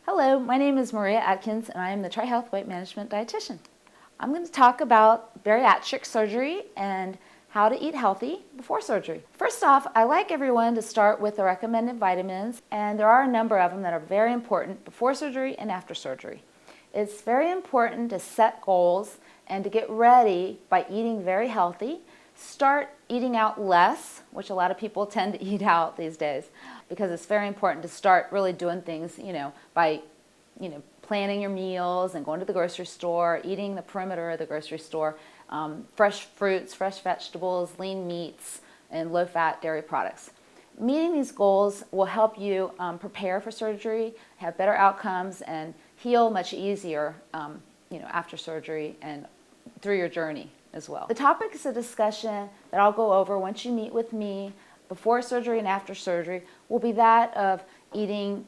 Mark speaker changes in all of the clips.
Speaker 1: Hello, my name is Maria Adkins and I am the Tri-Health Weight Management Dietitian. I'm going to talk about bariatric surgery and how to eat healthy before surgery. First off, I like everyone to start with the recommended vitamins, and there are a number of them that are very important before surgery and after surgery. It's very important to set goals and to get ready by eating very healthy. Start eating out less, which a lot of people tend to eat out these days, because it's very important to start really doing things, by planning your meals and going to the grocery store, eating the perimeter of the grocery store, fresh fruits, fresh vegetables, lean meats, and low-fat dairy products. Meeting these goals will help you prepare for surgery, have better outcomes, and heal much easier after surgery and through your journey as well. The topics of discussion that I'll go over once you meet with me before surgery and after surgery will be that of eating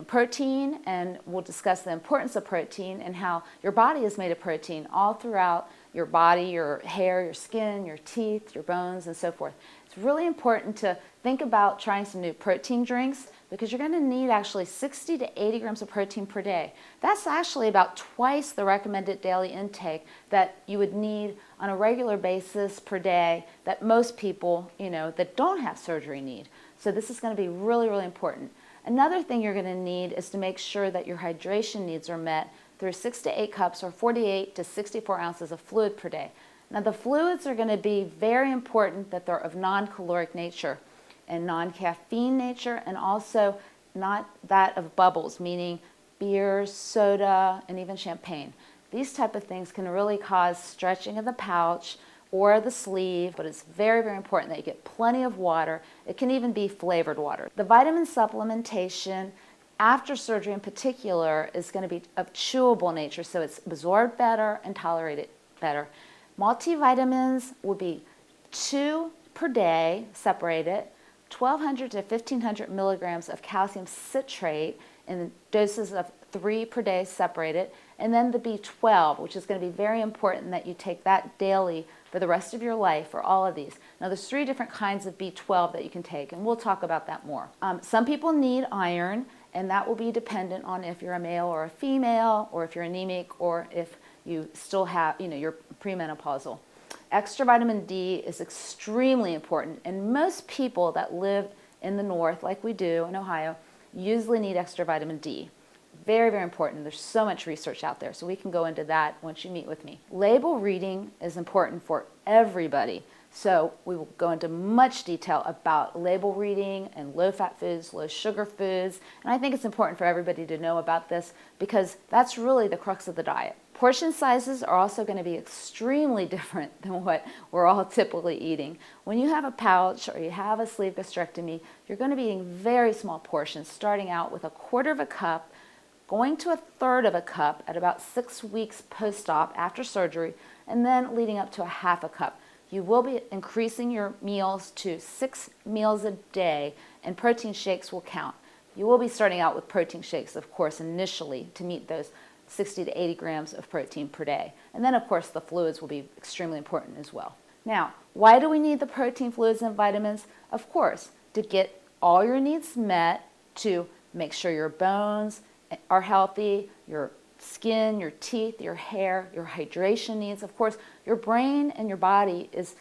Speaker 1: protein, and we'll discuss the importance of protein and how your body is made of protein all throughout your body, your hair, your skin, your teeth, your bones, and so forth. It's really important to think about trying some new protein drinks because you're going to need actually 60 to 80 grams of protein per day. That's actually about twice the recommended daily intake that you would need on a regular basis per day that most people, that don't have surgery need. So this is going to be really, really important. Another thing you're going to need is to make sure that your hydration needs are met through 6 to 8 cups or 48 to 64 ounces of fluid per day. Now the fluids are going to be very important that they're of non-caloric nature and non-caffeine nature, and also not that of bubbles, meaning beers, soda, and even champagne. These type of things can really cause stretching of the pouch or the sleeve, but it's very, very important that you get plenty of water. It can even be flavored water. The vitamin supplementation after surgery in particular is going to be of chewable nature, so it's absorbed better and tolerated better. Multivitamins would be 2 per day separated, 1,200 to 1,500 milligrams of calcium citrate in doses of 3 per day separated, and then the B12, which is going to be very important that you take that daily for the rest of your life for all of these. Now there's 3 different kinds of B12 that you can take, and we'll talk about that more. Some people need iron, and that will be dependent on if you're a male or a female, or if you're anemic, or if you still have, you're premenopausal. Extra vitamin D is extremely important, and most people that live in the north, like we do in Ohio, usually need extra vitamin D. Very, very important. There's so much research out there, so we can go into that once you meet with me. Label reading is important for everybody, so we will go into much detail about label reading and low-fat foods, low-sugar foods, and I think it's important for everybody to know about this because that's really the crux of the diet. Portion sizes are also going to be extremely different than what we're all typically eating. When you have a pouch or you have a sleeve gastrectomy, you're going to be eating very small portions, starting out with 1/4 of a cup, going to 1/3 of a cup at about 6 weeks post-op after surgery, and then leading up to 1/2 a cup. You will be increasing your meals to 6 meals a day, and protein shakes will count. You will be starting out with protein shakes, of course, initially to meet those 60 to 80 grams of protein per day. And then, of course, the fluids will be extremely important as well. Now, why do we need the protein, fluids, and vitamins? Of course, to get all your needs met, to make sure your bones are healthy, your skin, your teeth, your hair, your hydration needs. Of course, your brain and your body is,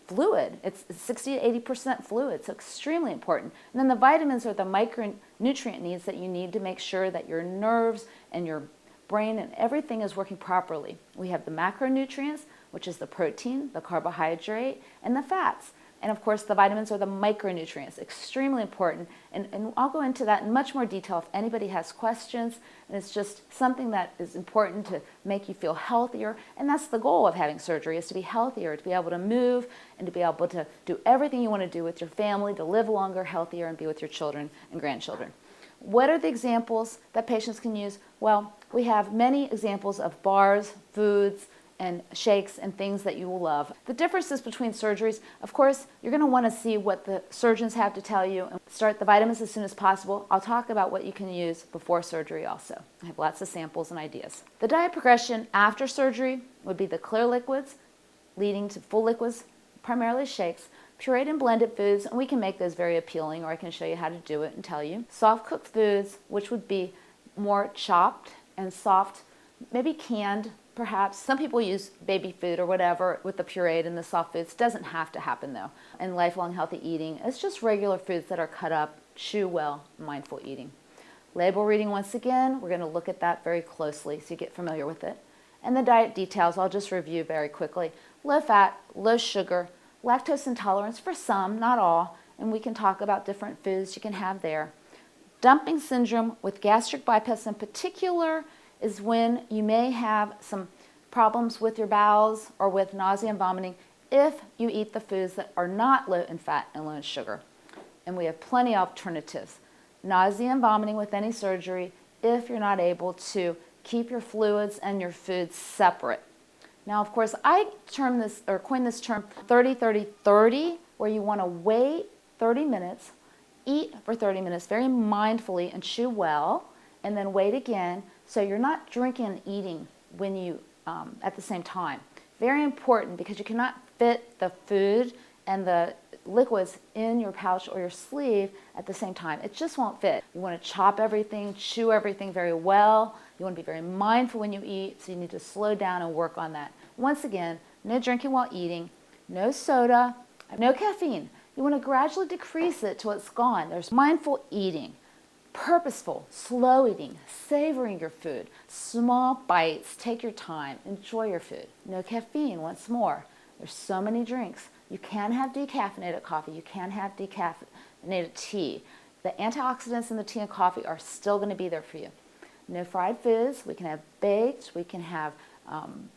Speaker 1: fluid. It's 60 to 80% fluid, so extremely important. And then the vitamins are the micronutrient needs that you need to make sure that your nerves and your brain and everything is working properly. We have the macronutrients, which is the protein, the carbohydrate, and the fats. And of course, the vitamins are the micronutrients, extremely important. And I'll go into that in much more detail if anybody has questions. And it's just something that is important to make you feel healthier. And that's the goal of having surgery, is to be healthier, to be able to move, and to be able to do everything you want to do with your family, to live longer, healthier, and be with your children and grandchildren. What are the examples that patients can use? Well, we have many examples of bars, foods, and shakes and things that you will love. The differences between surgeries, of course, you're going to want to see what the surgeons have to tell you and start the vitamins as soon as possible. I'll talk about what you can use before surgery also. I have lots of samples and ideas. The diet progression after surgery would be the clear liquids leading to full liquids, primarily shakes. Pureed and blended foods, and we can make those very appealing, or I can show you how to do it and tell you. Soft cooked foods, which would be more chopped and soft, maybe canned perhaps. Some people use baby food or whatever with the pureed and the soft foods. Doesn't have to happen though. And lifelong healthy eating, it's just regular foods that are cut up, chew well, mindful eating. Label reading, once again, we're going to look at that very closely so you get familiar with it. And the diet details, I'll just review very quickly. Low fat, low sugar, lactose intolerance for some, not all, and we can talk about different foods you can have there. Dumping syndrome with gastric bypass in particular is when you may have some problems with your bowels or with nausea and vomiting if you eat the foods that are not low in fat and low in sugar. And we have plenty of alternatives. Nausea and vomiting with any surgery if you're not able to keep your fluids and your foods separate. Now, of course, I coined this term 30-30-30, where you want to wait 30 minutes, eat for 30 minutes very mindfully and chew well, and then wait again, so you're not drinking and eating when you at the same time. Very important, because you cannot fit the food and the liquids in your pouch or your sleeve at the same time. It just won't fit. You want to chop everything, chew everything very well. You want to be very mindful when you eat, so you need to slow down and work on that. Once again, no drinking while eating, no soda, no caffeine. You want to gradually decrease it till it's gone. There's mindful eating, purposeful, slow eating, savoring your food, small bites, take your time, enjoy your food. No caffeine, once more. There's so many drinks. You can have decaffeinated coffee. You can have decaffeinated tea. The antioxidants in the tea and coffee are still going to be there for you. No fried foods. We can have baked. We can have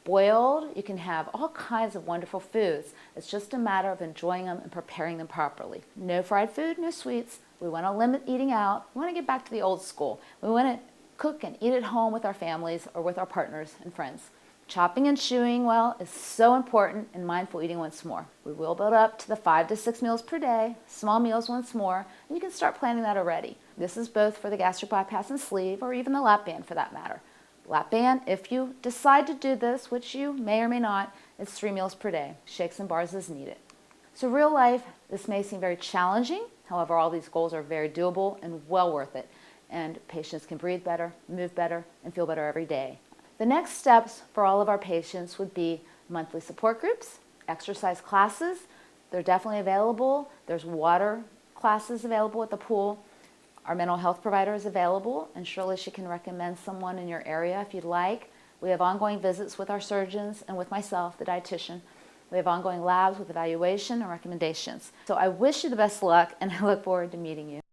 Speaker 1: boiled. You can have all kinds of wonderful foods. It's just a matter of enjoying them and preparing them properly. No fried food, no sweets. We want to limit eating out. We want to get back to the old school. We want to cook and eat at home with our families or with our partners and friends. Chopping and chewing well is so important, and mindful eating once more. We will build up to the 5 to 6 meals per day, small meals once more, and you can start planning that already. This is both for the gastric bypass and sleeve, or even the lap band for that matter. Lap band, if you decide to do this, which you may or may not, is 3 meals per day. Shakes and bars as needed. So real life, this may seem very challenging. However, all these goals are very doable and well worth it. And patients can breathe better, move better, and feel better every day. The next steps for all of our patients would be monthly support groups, exercise classes. They're definitely available. There's water classes available at the pool. Our mental health provider is available, and surely she can recommend someone in your area if you'd like. We have ongoing visits with our surgeons and with myself, the dietitian. We have ongoing labs with evaluation and recommendations. So I wish you the best luck, and I look forward to meeting you.